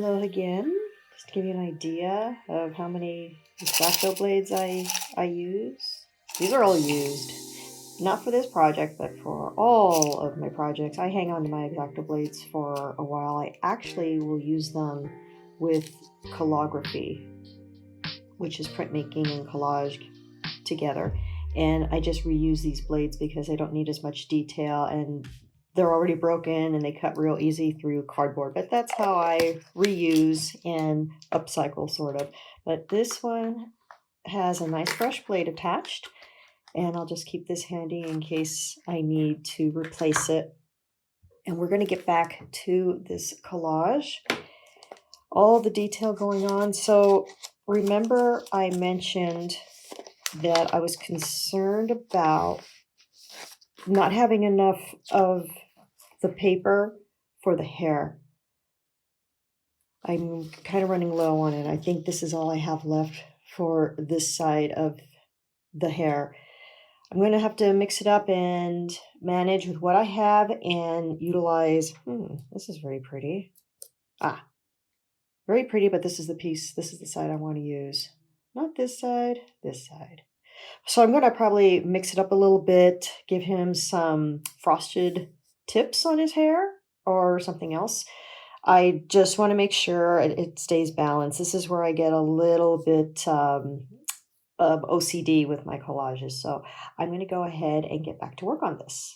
Hello again. Just to give you an idea of how many X-Acto blades I use. These are all used, not for this project, but for all of my projects. I hang on to my X-Acto blades for a while. I actually will use them with calligraphy, which is printmaking and collage together. And I just reuse these blades because I don't need as much detail, and they're already broken and they cut real easy through cardboard. But that's how I reuse and upcycle, sort of. But this one has a nice fresh blade attached, and I'll just keep this handy in case I need to replace it. And we're going to get back to this collage, all the detail going on. So remember I mentioned that I was concerned about not having enough of the paper for the hair. I'm kind of running low on it. I think this is all I have left for this side of the hair. I'm going to have to mix it up and manage with what I have and utilize. This is very pretty. Very pretty, but this is the piece. This is the side I want to use. Not this side, this side. So I'm going to probably mix it up a little bit, give him some frosted tips on his hair or something else. I just want to make sure it stays balanced. This is where I get a little bit of OCD with my collages. So I'm going to go ahead and get back to work on this.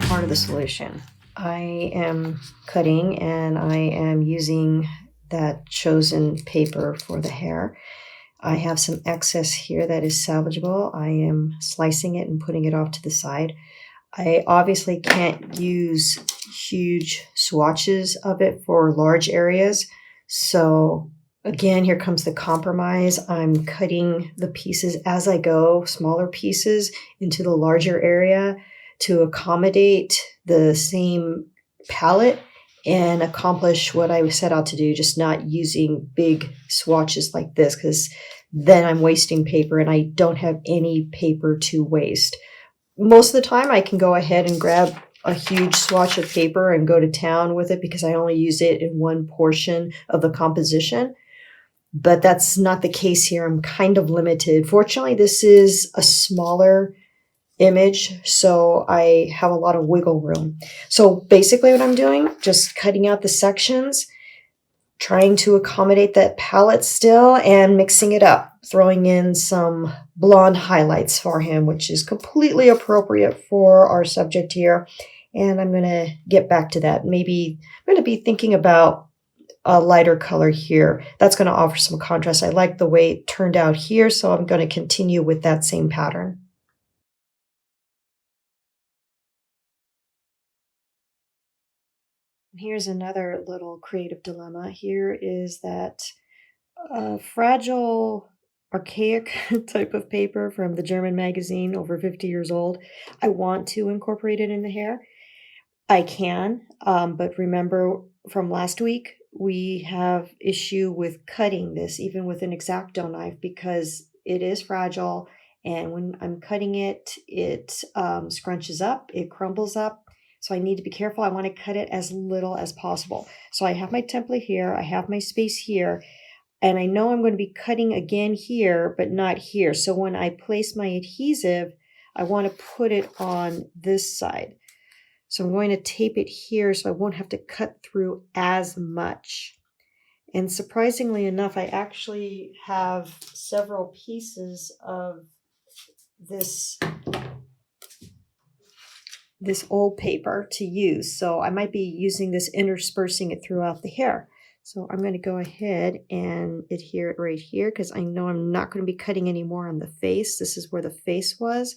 Part of the solution. I am cutting and I am using that chosen paper for the hair. I have some excess here that is salvageable. I am slicing it and putting it off to the side. I obviously can't use huge swatches of it for large areas. So again, here comes the compromise. I'm cutting the pieces as I go, smaller pieces into the larger area, to accommodate the same palette and accomplish what I set out to do, just not using big swatches like this, because then I'm wasting paper and I don't have any paper to waste. Most of the time I can go ahead and grab a huge swatch of paper and go to town with it because I only use it in one portion of the composition. But that's not the case here. I'm kind of limited. Fortunately, this is a smaller image, so I have a lot of wiggle room. So basically what I'm doing, just cutting out the sections, trying to accommodate that palette still, and mixing it up, throwing in some blonde highlights for him, which is completely appropriate for our subject here. And I'm going to get back to that. Maybe I'm going to be thinking about a lighter color here. That's going to offer some contrast. I like the way it turned out here, so I'm going to continue with that same pattern. Here's another little creative dilemma. Here is that fragile, archaic type of paper from the German magazine, over 50 years old. I want to incorporate it in the hair. I can, but remember from last week, we have issue with cutting this, even with an X-Acto knife, because it is fragile. And when I'm cutting it, it scrunches up, it crumbles up. So I need to be careful. I want to cut it as little as possible. So I have my template here. I have my space here. And I know I'm going to be cutting again here, but not here. So when I place my adhesive, I want to put it on this side. So I'm going to tape it here so I won't have to cut through as much. And surprisingly enough, I actually have several pieces of this old paper to use. So I might be using this, interspersing it throughout the hair. So I'm going to go ahead and adhere it right here because I know I'm not going to be cutting any more on the face. This is where the face was.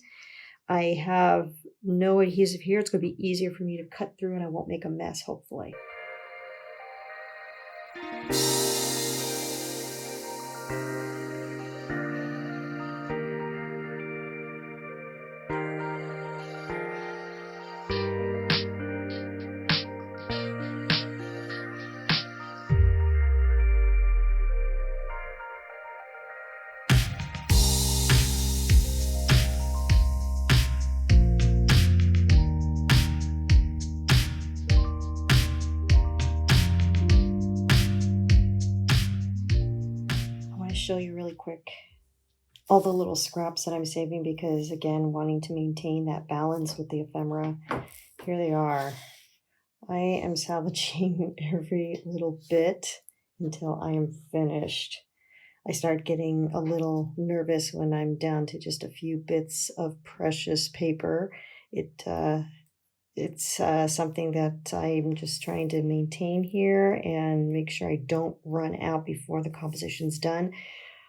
I have no adhesive here. It's going to be easier for me to cut through and I won't make a mess, hopefully. Show you really quick all the little scraps that I'm saving because, again, wanting to maintain that balance with the ephemera. Here they are. I am salvaging every little bit until I am finished. I start getting a little nervous when I'm down to just a few bits of precious paper. It's something that I'm just trying to maintain here and make sure I don't run out before the composition's done.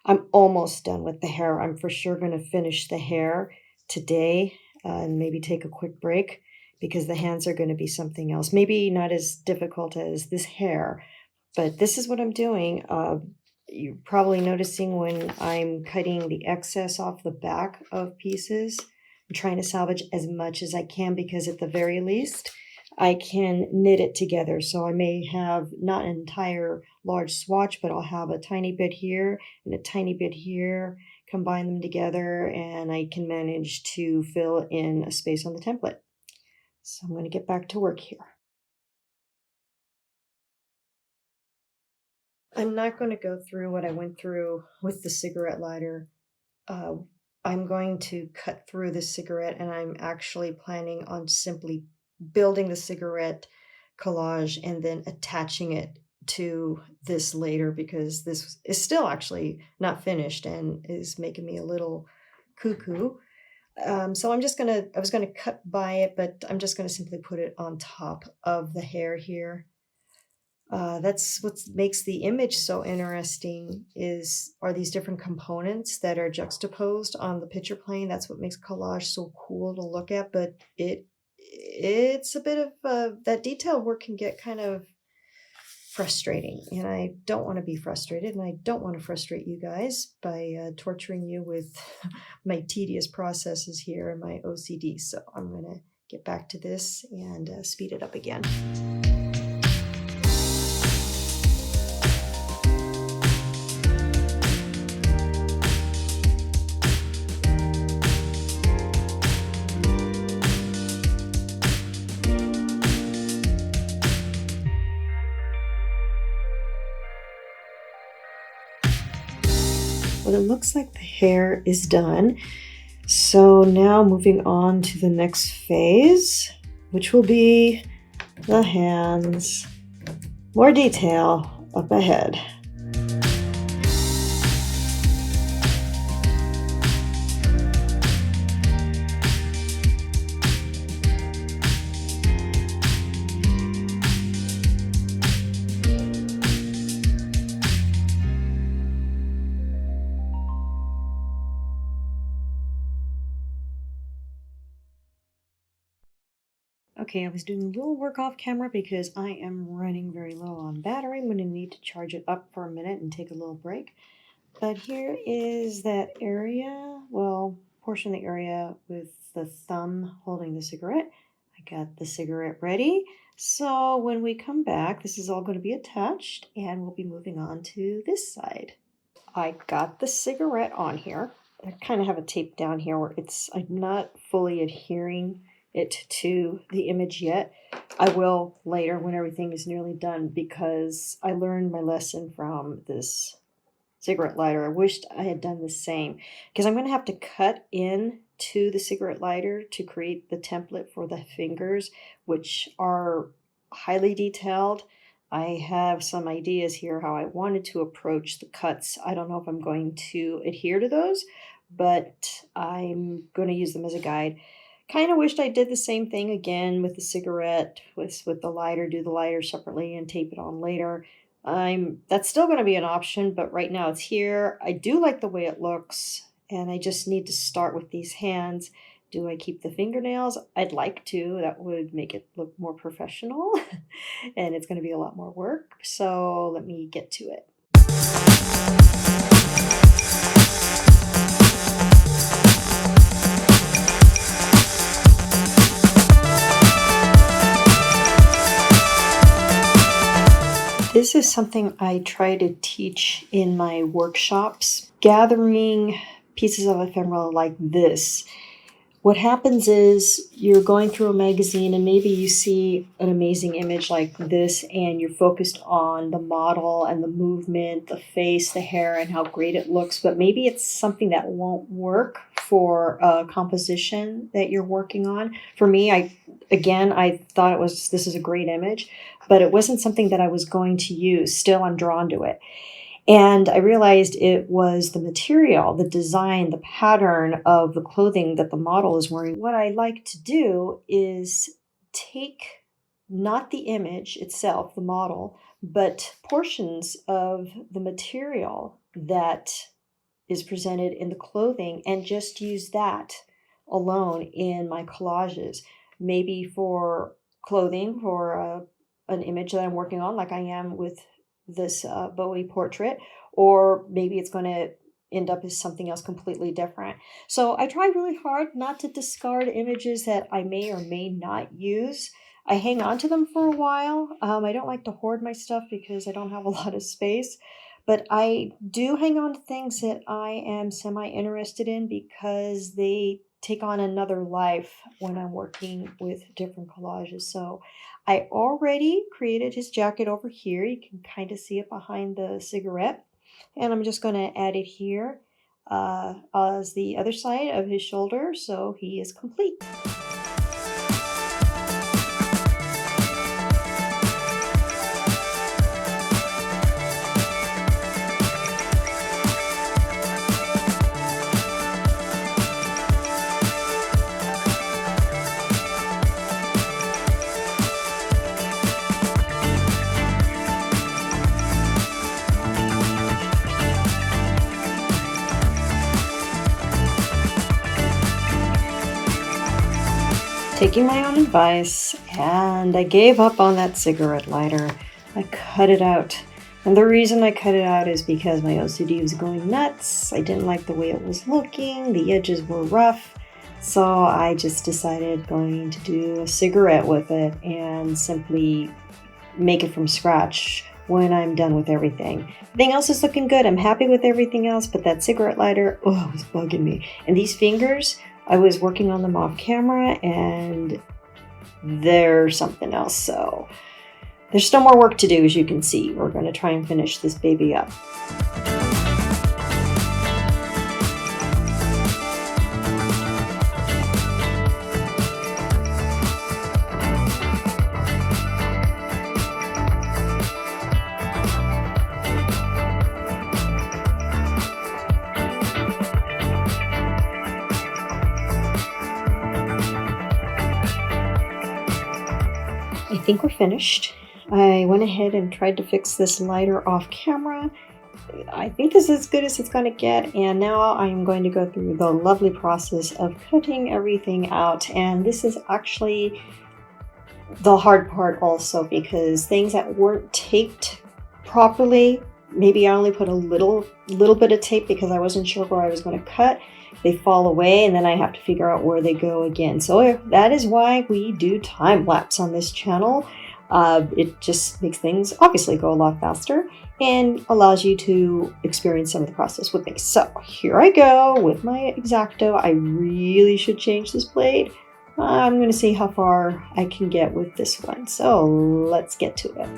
I'm almost done with the hair. I'm for sure going to finish the hair today and maybe take a quick break because the hands are going to be something else. Maybe not as difficult as this hair, but this is what I'm doing. You're probably noticing when I'm cutting the excess off the back of pieces, I'm trying to salvage as much as I can because at the very least, I can knit it together. So I may have not an entire large swatch, but I'll have a tiny bit here and a tiny bit here, combine them together, and I can manage to fill in a space on the template. So I'm going to get back to work here. I'm not going to go through what I went through with the cigarette lighter. I'm going to cut through the cigarette, and I'm actually planning on simply building the cigarette collage and then attaching it to this later because this is still actually not finished and is making me a little cuckoo. So I was gonna cut by it, but I'm just gonna simply put it on top of the hair here. That's what makes the image so interesting are these different components that are juxtaposed on the picture plane. That's what makes collage so cool to look at, but it's a bit of that detail work can get kind of frustrating, and I don't want to be frustrated, and I don't want to frustrate you guys by torturing you with my tedious processes here and my OCD. So I'm going to get back to this and speed it up again. Well, it looks like the hair is done. So now moving on to the next phase, which will be the hands. More detail up ahead. Okay, I was doing a little work off camera because I am running very low on battery. I'm going to need to charge it up for a minute and take a little break. But here is that area, portion of the area with the thumb holding the cigarette. I got the cigarette ready. So when we come back, this is all going to be attached and we'll be moving on to this side. I got the cigarette on here. I kind of have a tape down here where I'm not fully adhering it to the image yet. I will later when everything is nearly done because I learned my lesson from this cigarette lighter. I wished I had done the same because I'm going to have to cut in to the cigarette lighter to create the template for the fingers, which are highly detailed. I have some ideas here how I wanted to approach the cuts. I don't know if I'm going to adhere to those, but I'm going to use them as a guide. Kind of wished I did the same thing again with the cigarette, with the lighter, do the lighter separately and tape it on later. That's still going to be an option, but right now it's here. I do like the way it looks, and I just need to start with these hands. Do I keep the fingernails? I'd like to. That would make it look more professional, and it's going to be a lot more work. So let me get to it. This is something I try to teach in my workshops. Gathering pieces of ephemera like this, what happens is you're going through a magazine and maybe you see an amazing image like this and you're focused on the model and the movement, the face, the hair, and how great it looks, but maybe it's something that won't work for a composition that you're working on. For me, I thought this is a great image, but it wasn't something that I was going to use. Still, I'm drawn to it. And I realized it was the material, the design, the pattern of the clothing that the model is wearing. What I like to do is take not the image itself, the model, but portions of the material that is presented in the clothing and just use that alone in my collages. Maybe for clothing, for an image that I'm working on, like I am with this Bowie portrait, or maybe it's going to end up as something else completely different. So I try really hard not to discard images that I may or may not use. I hang on to them for a while. I don't like to hoard my stuff because I don't have a lot of space, but I do hang on to things that I am semi-interested in because they take on another life when I'm working with different collages. So I already created his jacket over here. You can kind of see it behind the cigarette. And I'm just going to add it here as the other side of his shoulder, so he is complete. Taking my own advice, and I gave up on that cigarette lighter. I cut it out. And the reason I cut it out is because my OCD was going nuts. I didn't like the way it was looking. The edges were rough. So I just decided going to do a cigarette with it and simply make it from scratch when I'm done with everything. Everything else is looking good. I'm happy with everything else, but that cigarette lighter, it was bugging me. And these fingers, I was working on them off camera and they're something else. So there's still more work to do, as you can see. We're going to try and finish this baby up. I think we're finished. I went ahead and tried to fix this lighter off camera. I think this is as good as it's going to get, and now I'm going to go through the lovely process of cutting everything out. And this is actually the hard part also, because things that weren't taped properly, maybe I only put a little bit of tape because I wasn't sure where I was going to cut. They fall away and then I have to figure out where they go again. So that is why we do time lapse on this channel. It just makes things obviously go a lot faster and allows you to experience some of the process with me. So here I go with my X-Acto. I really should change this blade. I'm going to see how far I can get with this one. So let's get to it.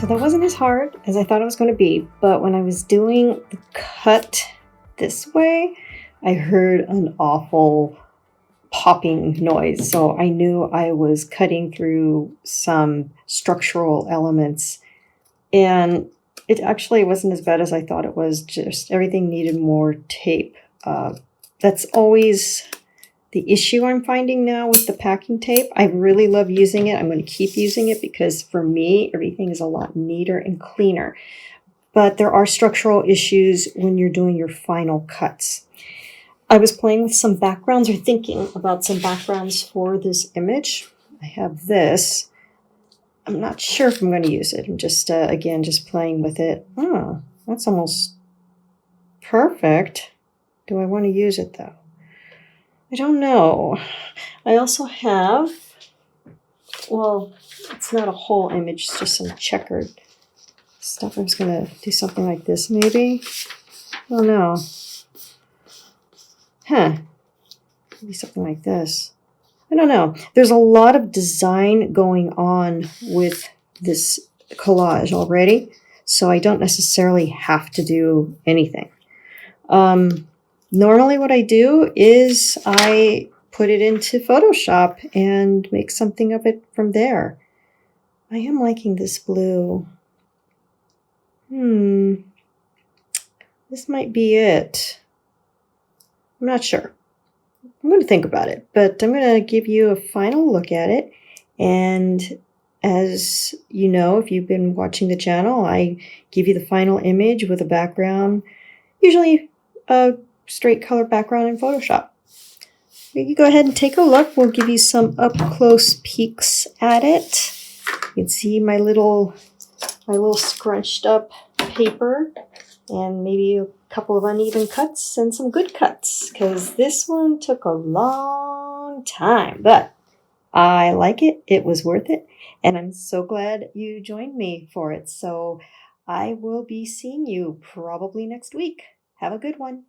So that wasn't as hard as I thought it was going to be, but when I was doing the cut this way, I heard an awful popping noise. So I knew I was cutting through some structural elements, and it actually wasn't as bad as I thought it was. Just everything needed more tape. That's always the issue I'm finding now with the packing tape. I really love using it. I'm going to keep using it because for me, everything is a lot neater and cleaner. But there are structural issues when you're doing your final cuts. I was playing with some backgrounds or thinking about some backgrounds for this image. I have this. I'm not sure if I'm going to use it. I'm just, again, just playing with it. Oh, that's almost perfect. Do I want to use it though? I don't know. I also have, well, it's not a whole image, it's just some checkered stuff. I'm just going to do something like this maybe. Oh no. Maybe something like this. I don't know. There's a lot of design going on with this collage already, so I don't necessarily have to do anything. Normally what I do is I put it into Photoshop and make something of it from there. I am liking this blue. This might be it. I'm not sure. I'm going to think about it, but I'm going to give you a final look at it. And as you know, if you've been watching the channel, I give you the final image with a background, usually a straight color background in Photoshop. You can go ahead and take a look. We'll give you some up-close peeks at it. You can see my little scrunched up paper and maybe a couple of uneven cuts and some good cuts, because this one took a long time, but I like it. It was worth it, and I'm so glad you joined me for it. So I will be seeing you probably next week. Have a good one.